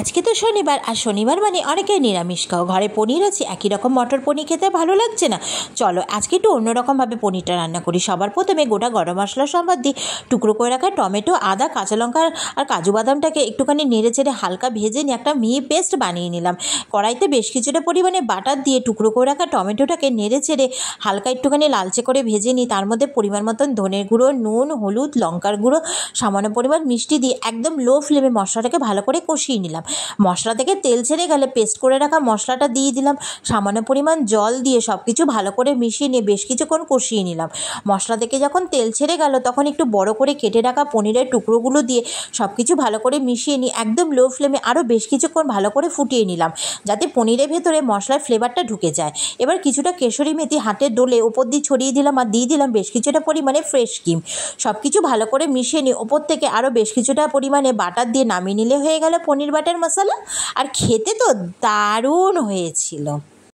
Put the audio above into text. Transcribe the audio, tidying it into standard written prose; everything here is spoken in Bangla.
আজকে তো শনিবার, আর শনিবার মানে অনেকেই নিরামিষ খাও। ঘরে পনির আছে, একই রকম মটর পনির খেতে ভালো লাগছে না। চলো আজকে একটু অন্যরকমভাবে পনিরটা রান্না করি। সবার প্রথমে গোটা গরম মশলা সম্বাদ দিই, টুকরো করে রাখা টমেটো, আদা, কাঁচা লঙ্কা আর কাজু বাদামটাকে একটুখানি নেড়ে চেড়ে হালকা ভেজে নিয়ে একটা মিহি পেস্ট বানিয়ে নিলাম। কড়াইতে বেশ কিছুটা পরিমাণে বাটার দিয়ে টুকরো করে রাখা টমেটোটাকে নেড়ে চেড়ে হালকা একটুখানি লালচে করে ভেজে নিই। তার মধ্যে পরিমাণ মতন ধনের গুঁড়ো, নুন, হলুদ, লঙ্কার গুঁড়ো, সামান্য পরিমাণ মিষ্টি দিয়ে একদম লো ফ্লেমে মশলাটাকে ভালো করে কষিয়ে নিলাম। মশলা থেকে তেল ছেড়ে গেলে পেস্ট করে রাখা মশলাটা দিয়ে দিলাম। সামান্য পরিমাণ জল দিয়ে সব কিছু ভালো করে মিশিয়ে নিয়ে বেশ কিছুক্ষণ কষিয়ে নিলাম। মশলা থেকে যখন তেল ছেড়ে গেল তখন একটু বড় করে কেটে রাখা পনিরের টুকরোগুলো দিয়ে সব কিছু ভালো করে মিশিয়ে নিয়ে একদম লো ফ্লেমে আরও বেশ কিছুক্ষণ ভালো করে ফুটিয়ে নিলাম, যাতে পনিরের ভেতরে মশলার ফ্লেভারটা ঢুকে যায়। এবার কিছুটা কেশরি মেথি হাতে ডলে ওপর দিয়ে ছড়িয়ে দিলাম আর দিয়ে দিলাম বেশ কিছুটা পরিমাণে ফ্রেশ ক্রিম। সব কিছু ভালো করে মিশিয়ে নিয়ে ওপর থেকে আরও বেশ কিছুটা পরিমাণে বাটার দিয়ে নামিয়ে নিলে হয়ে গেল পনির বাটার মশলা। আর খেতে তো দারুণ হয়েছিল।